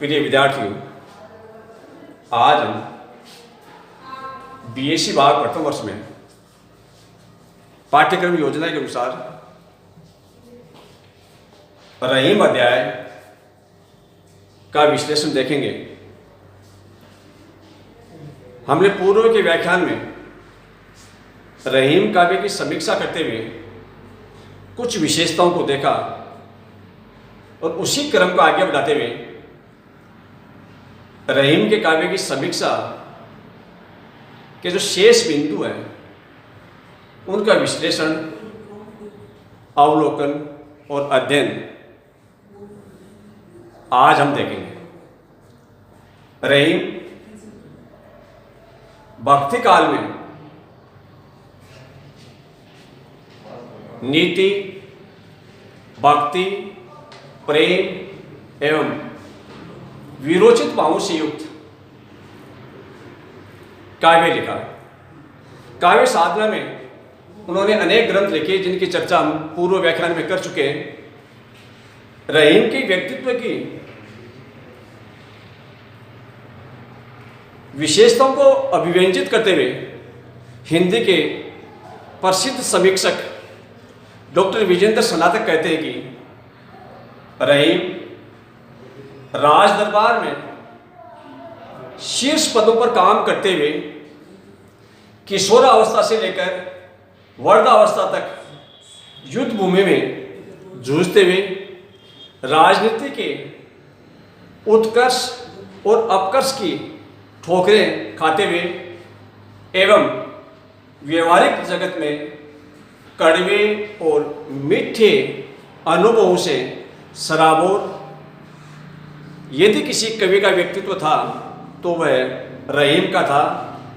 प्रिय विद्यार्थियों, आज हम बीएससी भाग प्रथम वर्ष में पाठ्यक्रम योजना के अनुसार रहीम अध्याय का विश्लेषण देखेंगे। हमने पूर्व के व्याख्यान में रहीम काव्य की समीक्षा करते हुए कुछ विशेषताओं को देखा और उसी क्रम को आगे बढ़ाते हुए रहीम के काव्य की समीक्षा के जो शेष बिंदु हैं उनका विश्लेषण, अवलोकन और अध्ययन आज हम देखेंगे। रहीम भक्ति काल में नीति, भक्ति, प्रेम एवं विरोचित भावों से युक्त काव्य लिखा। काव्य साधना में उन्होंने अनेक ग्रंथ लिखे जिनकी चर्चा हम पूर्व व्याख्यान में कर चुके हैं। रहीम के व्यक्तित्व की विशेषताओं को अभिव्यंजित करते हुए हिंदी के प्रसिद्ध समीक्षक डॉक्टर विजेंद्र स्नातक कहते हैं कि रहीम राज दरबार में शीर्ष पदों पर काम करते हुए किशोरावस्था से लेकर वृद्धावस्था तक युद्ध भूमि में जूझते हुए राजनीति के उत्कर्ष और अपकर्ष की ठोकरें खाते हुए एवं व्यवहारिक जगत में कड़वे और मीठे अनुभवों से सराबोर यदि किसी कवि का व्यक्तित्व था तो वह रहीम का था,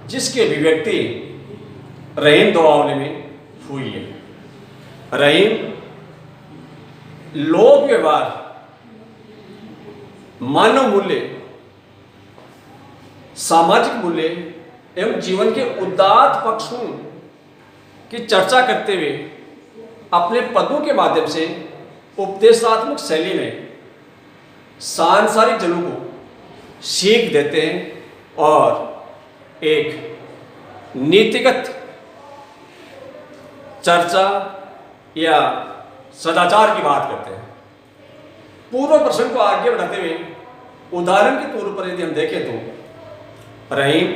जिसकी अभिव्यक्ति रहीम दौरावली में हुई है। रहीम लोक व्यवहार, मानव मूल्य, सामाजिक मूल्य एवं जीवन के उदात्त पक्षों की चर्चा करते हुए अपने पदों के माध्यम से उपदेशात्मक शैली में सांसारिक जनों को सीख देते हैं और एक नीतिगत चर्चा या सदाचार की बात करते हैं। पूर्व प्रसंग को आगे बढ़ाते हुए उदाहरण के तौर पर यदि हम देखें तो रहीम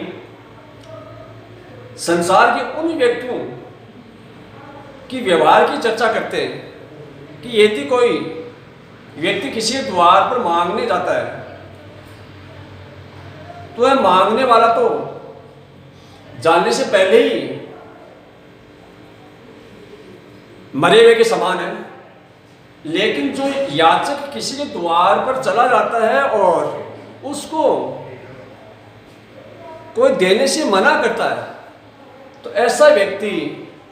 संसार के उन व्यक्तियों की व्यवहार की चर्चा करते हैं कि यदि कोई व्यक्ति किसी द्वार पर मांगने जाता है तो वह मांगने वाला तो जानने से पहले ही मरे हुए के समान है, लेकिन जो याचक किसी के द्वार पर चला जाता है और उसको कोई देने से मना करता है तो ऐसा व्यक्ति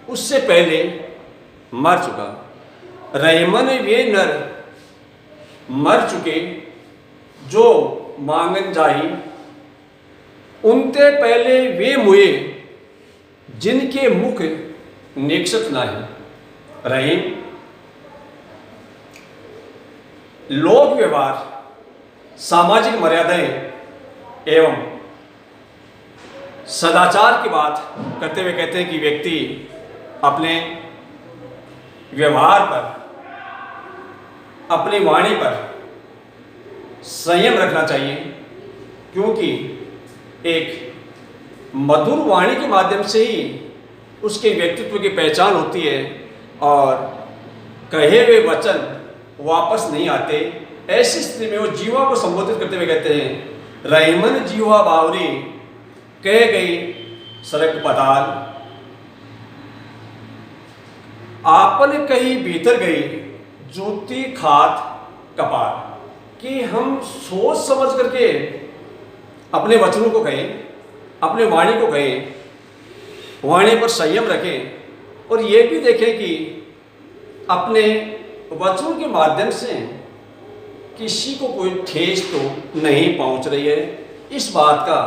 उससे पहले मर चुका। रहीमन वे नर मर चुके जो मांगन जाही, उनते पहले वे मुए जिनके मुख निक्षत नाही। रहीम लोक व्यवहार, सामाजिक मर्यादाएं एवं सदाचार की बात करते हुए कहते हैं कि व्यक्ति अपने व्यवहार पर, अपनी वाणी पर संयम रखना चाहिए, क्योंकि एक मधुर वाणी के माध्यम से ही उसके व्यक्तित्व की पहचान होती है और कहे हुए वचन वापस नहीं आते। ऐसी स्थिति में वो जीवा को संबोधित करते हुए कहते हैं, रहीमन जीवा बावरी कह गई सड़क पताल, आपन कहीं भीतर गई जूती खात कपाल। कि हम सोच समझ करके अपने वचनों को कहें, अपने वाणी को कहें, वाणी पर संयम रखें और ये भी देखें कि अपने वचनों के माध्यम से किसी को कोई ठेस तो नहीं पहुंच रही है। इस बात का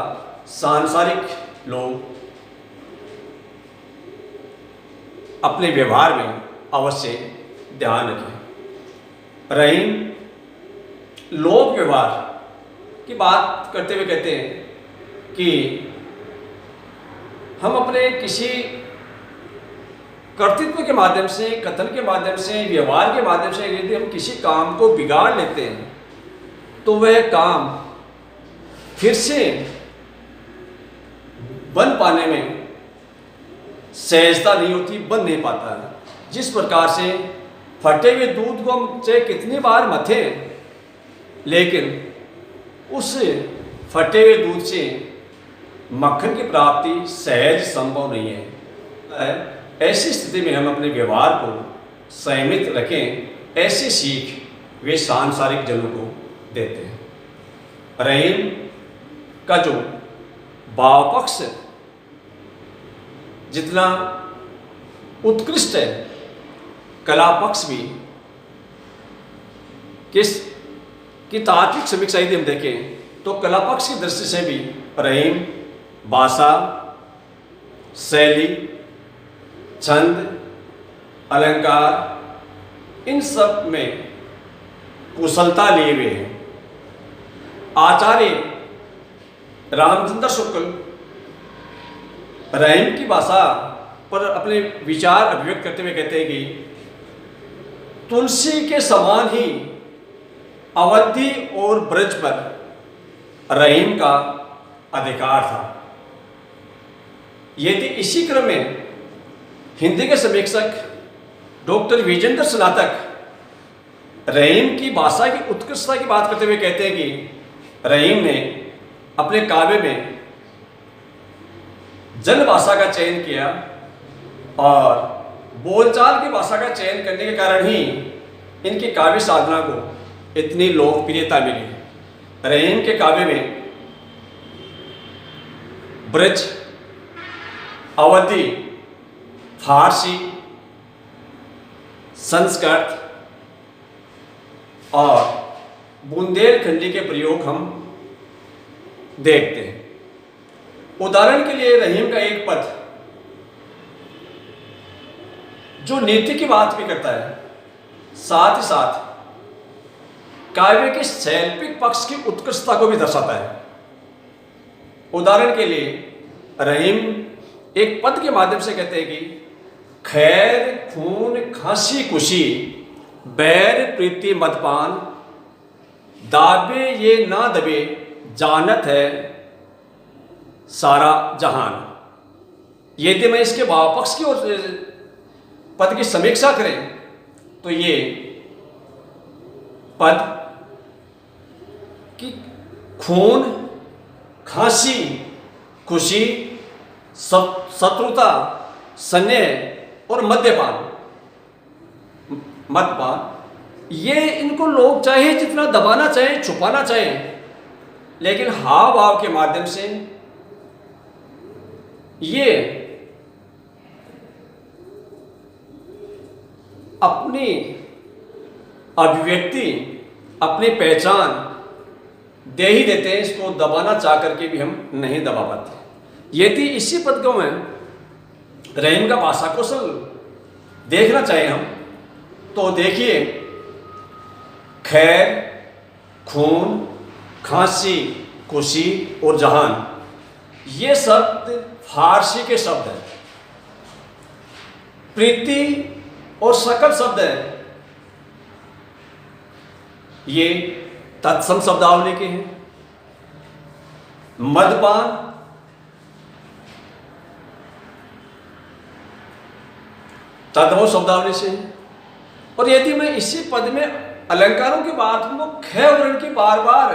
सांसारिक लोग अपने व्यवहार में अवश्य ध्यान रखें। रहीम लोक व्यवहार की बात करते हुए कहते हैं कि हम अपने किसी कर्तृत्व के माध्यम से, कथन के माध्यम से, व्यवहार के माध्यम से यदि हम किसी काम को बिगाड़ लेते हैं तो वह काम फिर से बन पाने में सहजता नहीं होती, बन नहीं पाता है। जिस प्रकार से फटे हुए दूध को हम चाहे कितनी बार मथें, लेकिन उस फटे हुए दूध से मक्खन की प्राप्ति सहज संभव नहीं है। ऐसी स्थिति में हम अपने व्यवहार को संयमित रखें, ऐसी सीख वे सांसारिक जनों को देते हैं। रहीम का जो भाव पक्ष जितना उत्कृष्ट है, कला पक्ष भी किस की तात्विक समीक्षा यदि हम देखें तो कला पक्ष की दृष्टि से भी रहीम भाषा, शैली, छंद, अलंकार, इन सब में कुशलता लिए हुए हैं। आचार्य रामचंद्र शुक्ल रहीम की भाषा पर अपने विचार अभिव्यक्त करते हुए कहते हैं कि तुलसी के समान ही अवधि और ब्रज पर रहीम का अधिकार था। यदि इसी क्रम में हिंदी के समीक्षक डॉक्टर विजेंद्र स्नातक रहीम की भाषा की उत्कृष्टता की बात करते हुए कहते हैं कि रहीम ने अपने काव्य में जन भाषा का चयन किया और बोलचाल की भाषा का चयन करने के कारण ही इनकी काव्य साधना को इतनी लोकप्रियता मिली। रहीम के काव्य में ब्रज, अवधी, फारसी, संस्कृत और बुंदेलखंडी के प्रयोग हम देखते हैं। उदाहरण के लिए रहीम का एक पद जो नीति की बात भी करता है, साथ ही साथ काव्य के शैल्पिक पक्ष की उत्कृष्टता को भी दर्शाता है। उदाहरण के लिए रहीम एक पद के माध्यम से कहते हैं कि खैर खून खांसी कुशी बैर प्रीति मदपान दाबे ये ना दबे जानत है सारा जहान। यदि मैं इसके भाव पक्ष की ओर पद की समीक्षा करें तो ये पद कि खून, खांसी, खुशी, शत्रुता, स्नेह और मद्यपान, ये इनको लोग चाहे जितना दबाना चाहें, छुपाना चाहें, लेकिन हाव भाव के माध्यम से ये अपनी अभिव्यक्ति, अपनी पहचान दे ही देते हैं। इसको दबाना चाह करके भी हम नहीं दबा पाते। यदि इसी पद में रहीम का भाषा कौशल देखना चाहें हम तो देखिए, खैर, खून, खांसी, खुशी और जहान, ये शब्द फारसी के शब्द हैं। प्रीति और सकल शब्द है, ये तत्सम शब्दावली के हैं। मदपान तद्भव शब्दावली से है। और यदि मैं इसी पद में अलंकारों की बात करूं तो ख वर्ण की बार बार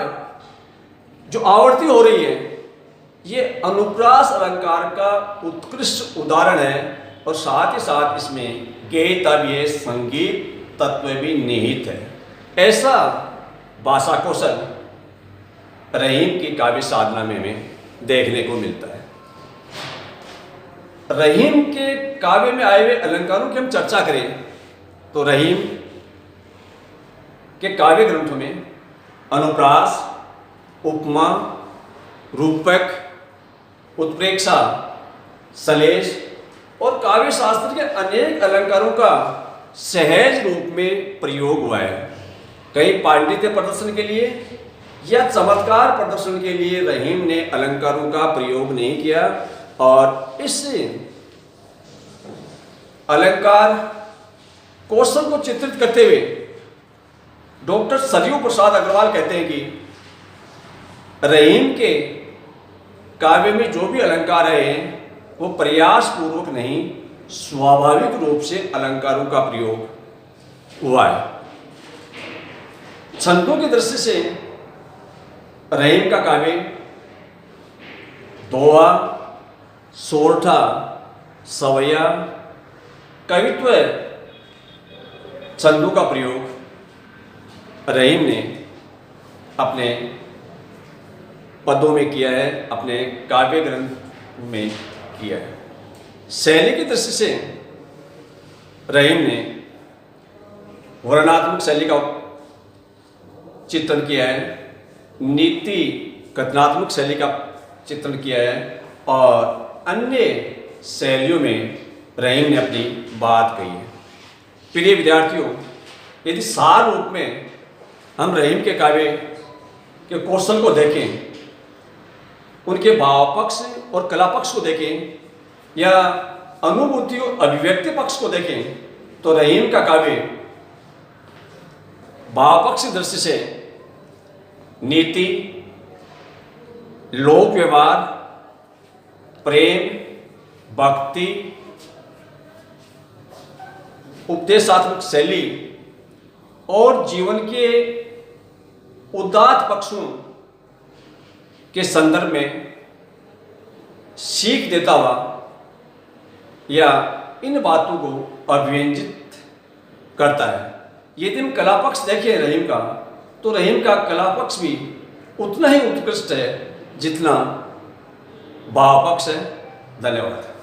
जो आवृत्ति हो रही है, ये अनुप्रास अलंकार का उत्कृष्ट उदाहरण है। और साथ ही साथ इसमें गीता भी, संगीत तत्व भी निहित है। ऐसा भाषा कौशल रहीम की काव्य साधना में हमें देखने को मिलता है। रहीम के काव्य में आए हुए अलंकारों की हम चर्चा करें तो रहीम के काव्य ग्रंथों में अनुप्रास, उपमा, रूपक, उत्प्रेक्षा, सलेश और काव्य शास्त्र के अनेक अलंकारों का सहज रूप में प्रयोग हुआ है। कहीं पांडित्य प्रदर्शन के लिए, या चमत्कार प्रदर्शन के लिए रहीम ने अलंकारों का प्रयोग नहीं किया। और इस अलंकार कौशल को चित्रित करते हुए डॉक्टर सरयू प्रसाद अग्रवाल कहते हैं कि रहीम के काव्य में जो भी अलंकार है वो प्रयास पूर्वक नहीं, स्वाभाविक रूप से अलंकारों का प्रयोग हुआ है। छंदों की दृष्टि से रहीम का काव्य दोहा, सोरठा, सवैया, कवित्व छंदों का प्रयोग रहीम ने अपने पदों में किया है, अपने काव्य ग्रंथ में किया है। शैली की दृष्टि से रहीम ने वर्णनात्मक शैली का चित्रण किया है, नीति कथनात्मक शैली का चित्रण किया है और अन्य शैलियों में रहीम ने अपनी बात कही है। प्रिय विद्यार्थियों, यदि सार रूप में हम रहीम के काव्य के कौशल को देखें, उनके भाव पक्ष और कला पक्ष को देखें या अनुभूति और अभिव्यक्ति पक्ष को देखें, तो रहीम का काव्य भाव पक्ष की दृष्टि से नीति, लोक व्यवहार, प्रेम, भक्ति, उपदेशात्मक शैली और जीवन के उदात्त पक्षों के संदर्भ में सीख देता हुआ या इन बातों को अभिव्यंजित करता है। यदि हम कला पक्ष देखें रहीम का, तो रहीम का कला पक्ष भी उतना ही उत्कृष्ट है जितना भाव पक्ष है। धन्यवाद।